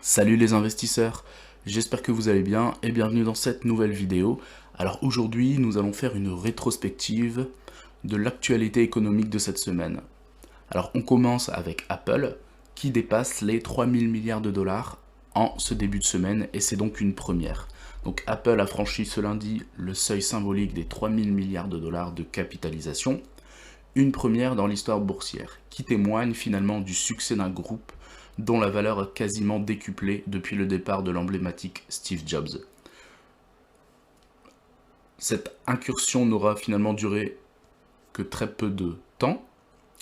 Salut les investisseurs, j'espère que vous allez bien et bienvenue dans cette nouvelle vidéo. Alors aujourd'hui, nous allons faire une rétrospective de l'actualité économique de cette semaine. Alors on commence avec Apple qui dépasse les 3000 milliards de dollars en ce début de semaine et c'est donc une première. Donc Apple a franchi ce lundi le seuil symbolique des 3000 milliards de dollars de capitalisation, une première dans l'histoire boursière, qui témoigne finalement du succès d'un groupe dont la valeur a quasiment décuplé depuis le départ de l'emblématique Steve Jobs. Cette incursion n'aura finalement duré que très peu de temps,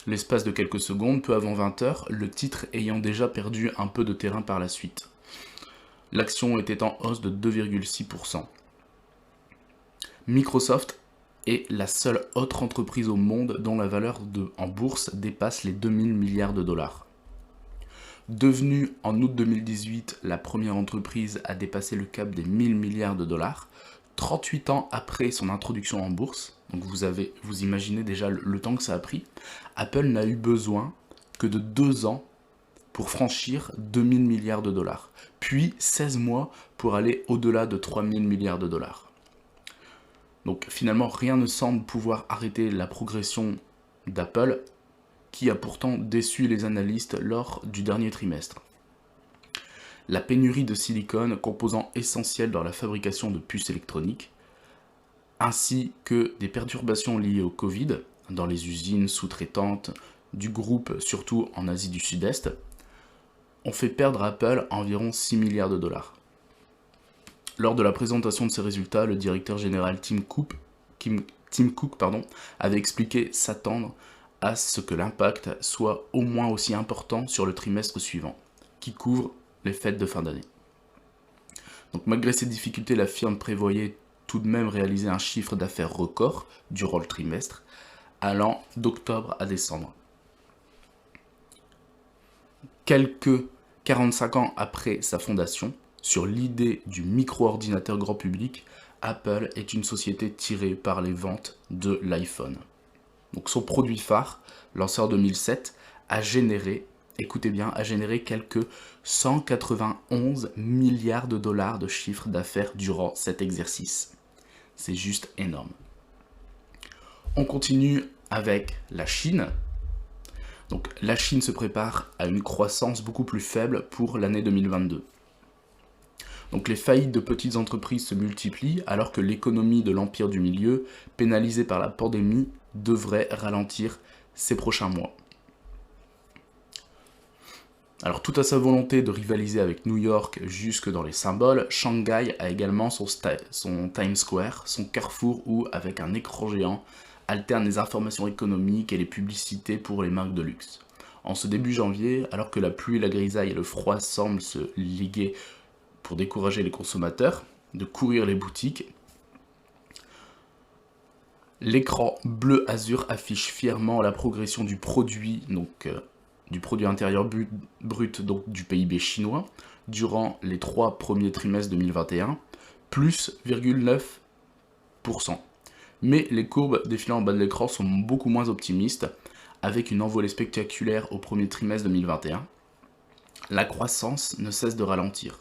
l'espace de quelques secondes, peu avant 20 heures, le titre ayant déjà perdu un peu de terrain par la suite. L'action était en hausse de 2,6%. Microsoft est la seule autre entreprise au monde dont la valeur en bourse dépasse les 2000 milliards de dollars. Devenue en août 2018 la première entreprise à dépasser le cap des 1000 milliards de dollars, 38 ans après son introduction en bourse, donc vous imaginez déjà le temps que ça a pris, Apple n'a eu besoin que de 2 ans pour franchir 2000 milliards de dollars, puis 16 mois pour aller au-delà de 3000 milliards de dollars. Donc finalement, rien ne semble pouvoir arrêter la progression d'Apple, qui a pourtant déçu les analystes lors du dernier trimestre. La pénurie de silicone, composant essentiel dans la fabrication de puces électroniques, ainsi que des perturbations liées au Covid dans les usines sous-traitantes du groupe, surtout en Asie du Sud-Est, ont fait perdre à Apple environ 6 milliards de dollars. Lors de la présentation de ces résultats, le directeur général Tim Cook avait expliqué s'attendre à ce que l'impact soit au moins aussi important sur le trimestre suivant, qui couvre les fêtes de fin d'année. Donc malgré ces difficultés, la firme prévoyait tout de même réaliser un chiffre d'affaires record durant le trimestre, allant d'octobre à décembre. Quelques 45 ans après sa fondation, sur l'idée du micro-ordinateur grand public, Apple est une société tirée par les ventes de l'iPhone. Donc son produit phare, lancé en 2007, a généré quelques 191 milliards de dollars de chiffre d'affaires durant cet exercice. C'est juste énorme. On continue avec la Chine. Donc la Chine se prépare à une croissance beaucoup plus faible pour l'année 2022. Donc les faillites de petites entreprises se multiplient alors que l'économie de l'empire du milieu, pénalisée par la pandémie, devrait ralentir ces prochains mois. Alors tout à sa volonté de rivaliser avec New York jusque dans les symboles, Shanghai a également son Times Square, son carrefour où, avec un écran géant, alterne les informations économiques et les publicités pour les marques de luxe. En ce début janvier, alors que la pluie, la grisaille et le froid semblent se liguer pour décourager les consommateurs de courir les boutiques, l'écran bleu azur affiche fièrement la progression du produit, du produit intérieur brut, donc du PIB chinois, durant les 3 premiers trimestres 2021, plus 0,9%. Mais les courbes défilant en bas de l'écran sont beaucoup moins optimistes, avec une envolée spectaculaire au premier trimestre 2021. La croissance ne cesse de ralentir.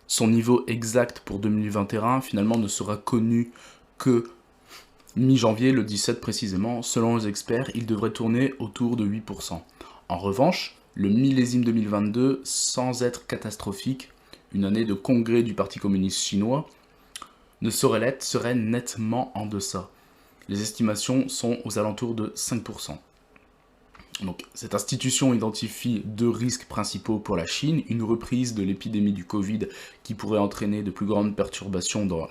Son niveau exact pour 2021 finalement ne sera connu que mi-janvier, le 17 précisément. Selon les experts, il devrait tourner autour de 8%. En revanche, le millésime 2022, sans être catastrophique, une année de congrès du Parti communiste chinois, ne saurait l'être, serait nettement en deçà. Les estimations sont aux alentours de 5%. Donc, cette institution identifie 2 risques principaux pour la Chine, une reprise de l'épidémie du Covid qui pourrait entraîner de plus grandes perturbations dans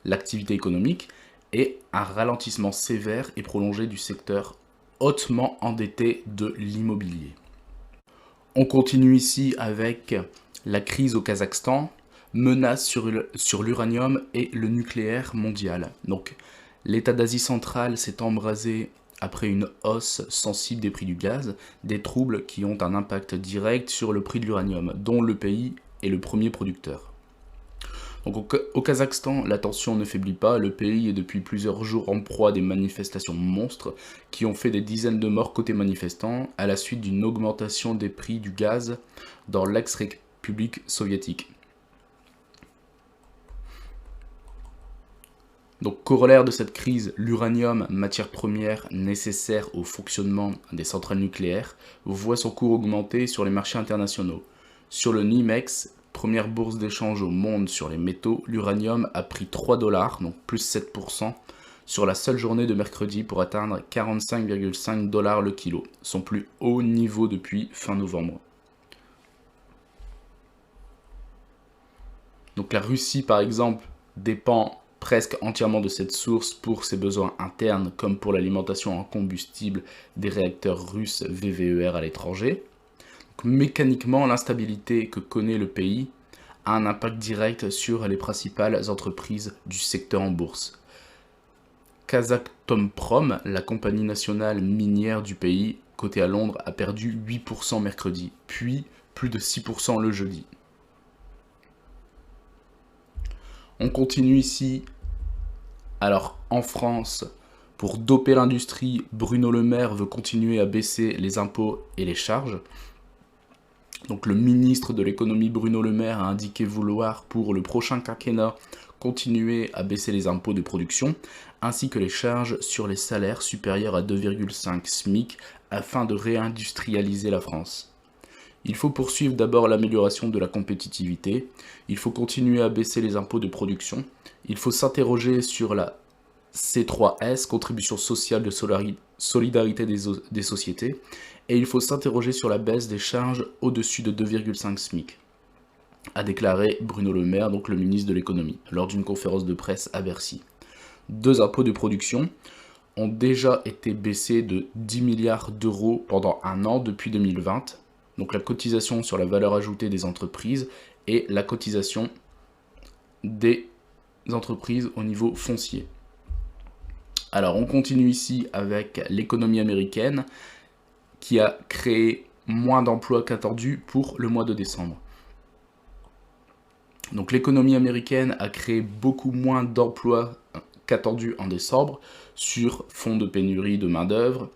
l'activité économique et un ralentissement sévère et prolongé du secteur hautement endetté de l'immobilier. On continue ici avec la crise au Kazakhstan, menace sur l'uranium et le nucléaire mondial. Donc, l'État d'Asie centrale s'est embrasé après une hausse sensible des prix du gaz, des troubles qui ont un impact direct sur le prix de l'uranium, dont le pays est le premier producteur. Donc au Kazakhstan, la tension ne faiblit pas, le pays est depuis plusieurs jours en proie à des manifestations monstres qui ont fait des dizaines de morts côté manifestants à la suite d'une augmentation des prix du gaz dans publique soviétique. Donc, corollaire de cette crise, l'uranium, matière première nécessaire au fonctionnement des centrales nucléaires, voit son cours augmenter sur les marchés internationaux. Sur le NYMEX, première bourse d'échange au monde sur les métaux, l'uranium a pris 3 $, donc plus 7%, sur la seule journée de mercredi pour atteindre 45,5 $ le kilo, son plus haut niveau depuis fin novembre. Donc la Russie, par exemple, dépend presque entièrement de cette source pour ses besoins internes, comme pour l'alimentation en combustible des réacteurs russes VVER à l'étranger. Mécaniquement, l'instabilité que connaît le pays a un impact direct sur les principales entreprises du secteur en bourse. Kazatomprom, la compagnie nationale minière du pays, cotée à Londres, a perdu 8% mercredi, puis plus de 6% le jeudi. On continue ici. Alors, en France, pour doper l'industrie, Bruno Le Maire veut continuer à baisser les impôts et les charges. Donc, le ministre de l'économie Bruno Le Maire a indiqué vouloir, pour le prochain quinquennat, continuer à baisser les impôts de production, ainsi que les charges sur les salaires supérieurs à 2,5 SMIC, afin de réindustrialiser la France. Il faut poursuivre d'abord l'amélioration de la compétitivité, il faut continuer à baisser les impôts de production, il faut s'interroger sur la C3S, contribution sociale de solidarité des sociétés, et il faut s'interroger sur la baisse des charges au-dessus de 2,5 SMIC, a déclaré Bruno Le Maire, donc le ministre de l'économie, lors d'une conférence de presse à Bercy. 2 impôts de production ont déjà été baissés de 10 milliards d'euros pendant un an depuis 2020, donc la cotisation sur la valeur ajoutée des entreprises et la cotisation des entreprises au niveau foncier. Alors on continue ici avec l'économie américaine qui a créé moins d'emplois qu'attendu pour le mois de décembre. Donc l'économie américaine a créé beaucoup moins d'emplois qu'attendu en décembre sur fond de pénurie de main-d'œuvre,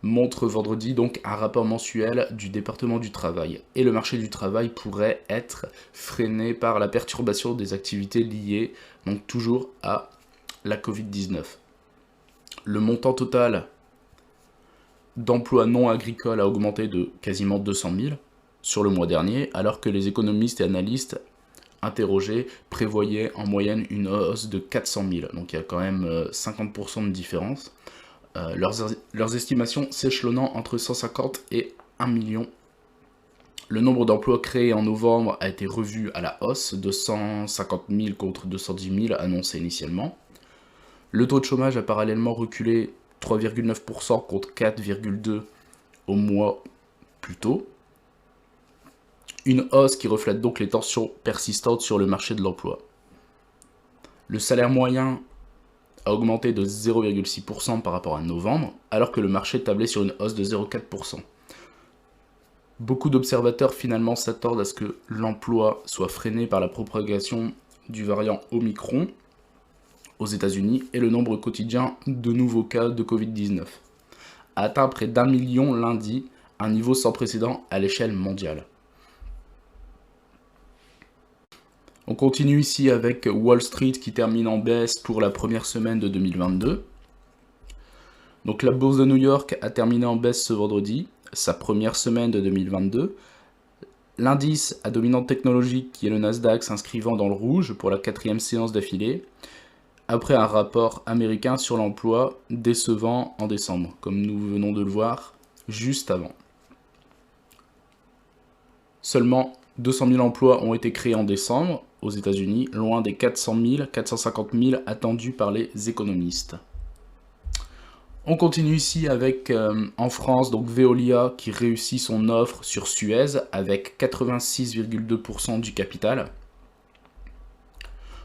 montre vendredi donc un rapport mensuel du département du travail. Et le marché du travail pourrait être freiné par la perturbation des activités liées donc toujours à la Covid-19. Le montant total d'emplois non agricoles a augmenté de quasiment 200 000 sur le mois dernier, alors que les économistes et analystes interrogés prévoyaient en moyenne une hausse de 400 000. Donc il y a quand même 50% de différence. Leurs estimations s'échelonnant entre 150 et 1 million. Le nombre d'emplois créés en novembre a été revu à la hausse, de 150 000 contre 210 000 annoncés initialement. Le taux de chômage a parallèlement reculé 3,9% contre 4,2% au mois plus tôt. Une hausse qui reflète donc les tensions persistantes sur le marché de l'emploi. Le salaire moyen a augmenté de 0,6% par rapport à novembre, alors que le marché tablait sur une hausse de 0,4%. Beaucoup d'observateurs finalement s'attendent à ce que l'emploi soit freiné par la propagation du variant Omicron aux États-Unis et le nombre quotidien de nouveaux cas de Covid-19 a atteint près d'1 million lundi, un niveau sans précédent à l'échelle mondiale. On continue ici avec Wall Street qui termine en baisse pour la première semaine de 2022. Donc la bourse de New York a terminé en baisse ce vendredi, sa première semaine de 2022. L'indice à dominante technologique qui est le Nasdaq s'inscrivant dans le rouge pour la 4e séance d'affilée, après un rapport américain sur l'emploi décevant en décembre, comme nous venons de le voir juste avant. Seulement 200 000 emplois ont été créés en décembre aux États-Unis, loin des 400 000, 450 000 attendus par les économistes. On continue ici avec, en France, donc Veolia qui réussit son offre sur Suez avec 86,2% du capital.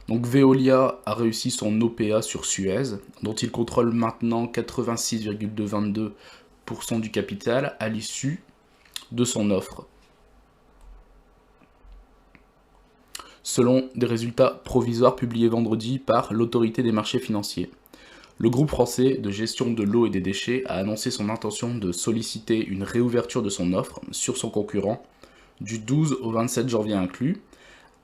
Donc Veolia a réussi son OPA sur Suez, dont il contrôle maintenant 86,22% du capital à l'issue de son offre. Selon des résultats provisoires publiés vendredi par l'autorité des marchés financiers. Le groupe français de gestion de l'eau et des déchets a annoncé son intention de solliciter une réouverture de son offre sur son concurrent du 12 au 27 janvier inclus,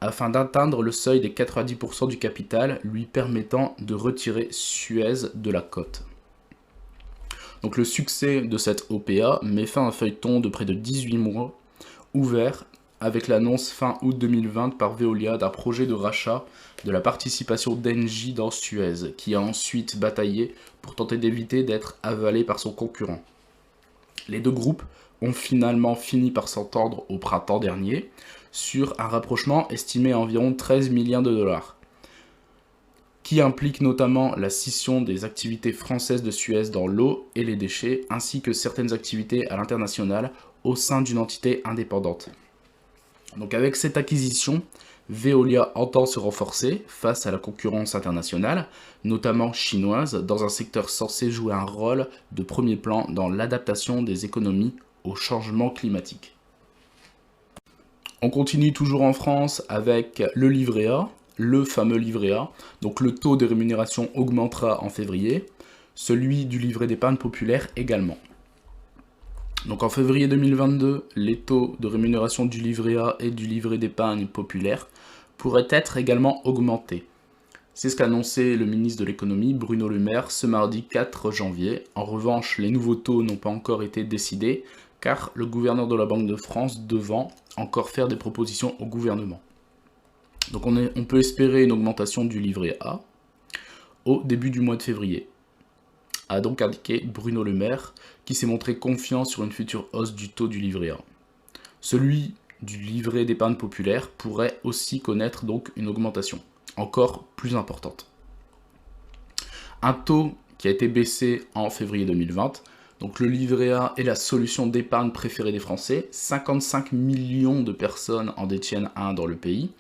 afin d'atteindre le seuil des 90% du capital lui permettant de retirer Suez de la cote. Donc le succès de cette OPA met fin à un feuilleton de près de 18 mois, ouvert avec l'annonce fin août 2020 par Veolia d'un projet de rachat de la participation d'Engie dans Suez, qui a ensuite bataillé pour tenter d'éviter d'être avalé par son concurrent. Les deux groupes ont finalement fini par s'entendre au printemps dernier sur un rapprochement estimé à environ 13 milliards de dollars, qui implique notamment la scission des activités françaises de Suez dans l'eau et les déchets, ainsi que certaines activités à l'international au sein d'une entité indépendante. Donc avec cette acquisition, Veolia entend se renforcer face à la concurrence internationale, notamment chinoise, dans un secteur censé jouer un rôle de premier plan dans l'adaptation des économies au changement climatique. On continue toujours en France avec le livret A, le fameux livret A. Donc le taux de rémunération augmentera en février, celui du livret d'épargne populaire également. Donc en février 2022, les taux de rémunération du livret A et du livret d'épargne populaire pourraient être également augmentés. C'est ce qu'a annoncé le ministre de l'économie Bruno Le Maire ce mardi 4 janvier. En revanche, les nouveaux taux n'ont pas encore été décidés car le gouverneur de la Banque de France devant encore faire des propositions au gouvernement. Donc on peut espérer une augmentation du livret A au début du mois de février, a donc indiqué Bruno Le Maire, qui s'est montré confiant sur une future hausse du taux du livret A. Celui du livret d'épargne populaire pourrait aussi connaître donc une augmentation encore plus importante. Un taux qui a été baissé en février 2020, donc le livret A est la solution d'épargne préférée des Français, 55 millions de personnes en détiennent un dans le pays.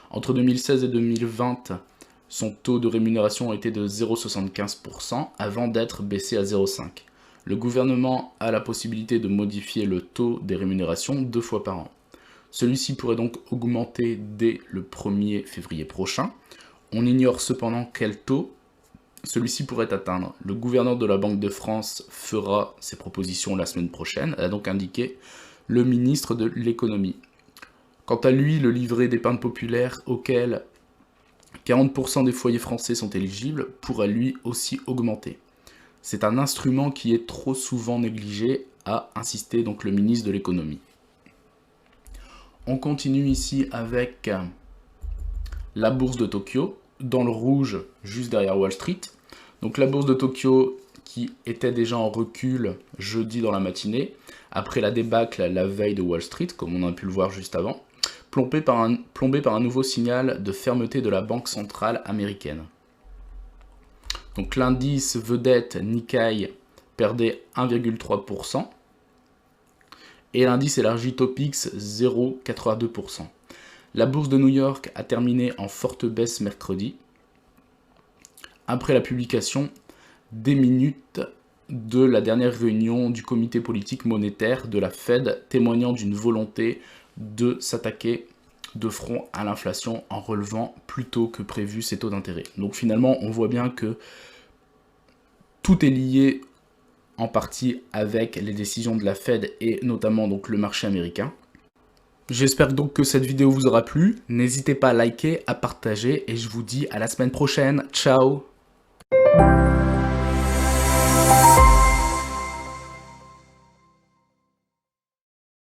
Entre 2016 et 2020, son taux de rémunération était de 0,75% avant d'être baissé à 0,5%. Le gouvernement a la possibilité de modifier le taux des rémunérations 2 fois par an. Celui-ci pourrait donc augmenter dès le 1er février prochain. On ignore cependant quel taux celui-ci pourrait atteindre. Le gouverneur de la Banque de France fera ses propositions la semaine prochaine, a donc indiqué le ministre de l'économie. Quant à lui, le livret d'épargne populaire auquel 40% des foyers français sont éligibles pourrait lui aussi augmenter. C'est un instrument qui est trop souvent négligé, a insisté donc le ministre de l'économie. On continue ici avec la bourse de Tokyo, dans le rouge juste derrière Wall Street. Donc la bourse de Tokyo qui était déjà en recul jeudi dans la matinée, après la débâcle la veille de Wall Street, comme on a pu le voir juste avant, plombé par un nouveau signal de fermeté de la Banque centrale américaine. Donc l'indice vedette Nikkei perdait 1,3% et l'indice élargi Topix 0,82%. La bourse de New York a terminé en forte baisse mercredi, après la publication des minutes de la dernière réunion du comité politique monétaire de la Fed, témoignant d'une volonté de s'attaquer de front à l'inflation en relevant plus tôt que prévu ses taux d'intérêt. Donc finalement, on voit bien que tout est lié en partie avec les décisions de la Fed et notamment donc le marché américain. J'espère donc que cette vidéo vous aura plu. N'hésitez pas à liker, à partager et je vous dis à la semaine prochaine. Ciao!